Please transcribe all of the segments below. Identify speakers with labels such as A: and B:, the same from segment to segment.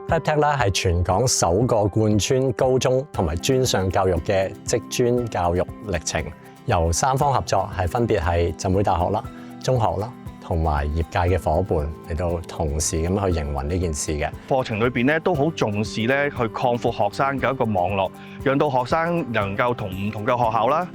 A: CLAPTech 咧係全港首個貫穿高中同埋專上教育嘅職專教育歷程，由三方合作係分別係浸會大學啦、中學啦同埋業界嘅夥伴嚟到同時咁去營運呢件事嘅。
B: 課程裏邊咧都好重視咧去擴闊學生嘅一個網絡，讓到學生能夠同唔同嘅學校啦、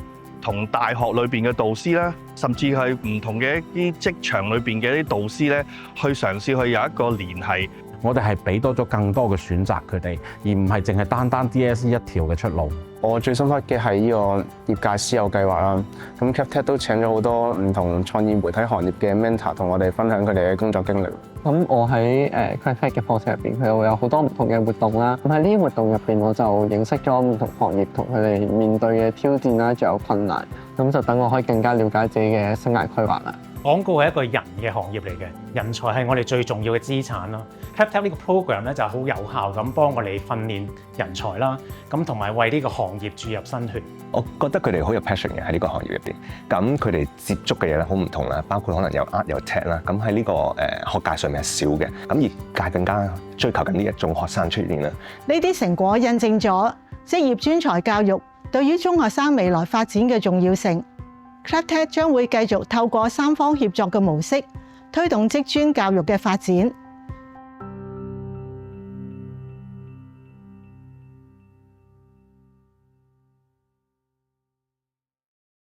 B: 同大學裏邊嘅導師啦，甚至係唔同嘅一啲職場裏邊嘅一啲導師咧，去嘗試去有一個聯繫。
C: 我哋係俾多咗更多嘅選擇佢哋，而唔係淨係單單 DSE 一條嘅出路。
D: 我最深刻嘅係呢個業界師友計劃啦。咁 CLAPTech 都請咗好多唔同創意媒體行業嘅 mentor 同我哋分享佢哋嘅工作經歷。
E: 咁我喺CLAPTech 嘅課程入邊，佢會有好多唔同嘅活動啦。咁喺呢啲活動入邊，我就認識咗唔同行業同佢哋面對嘅挑戰啦，仲有困難。咁就等我可以更加了解自己嘅生涯規劃啦。
F: 廣告係一個人嘅行業嚟嘅，人才係我哋最重要嘅資產咯。CLAPTech 呢個 program 咧就好有效咁幫我哋訓練人才啦，咁同埋為呢個行業注入新血。
G: 我覺得佢哋好有 passion 嘅喺呢個行業入邊，咁佢哋接觸嘅嘢咧好唔同啦，包括可能有 art 有 tech 啦，咁喺呢個學界上面係少嘅，咁業界更加追求緊呢一種學生出現啦。
H: 呢啲成果印證咗職業專才教育對於中學生未來發展嘅重要性。CLAPTech 將會繼續透過三方協作嘅模式，推動職專教育嘅發展。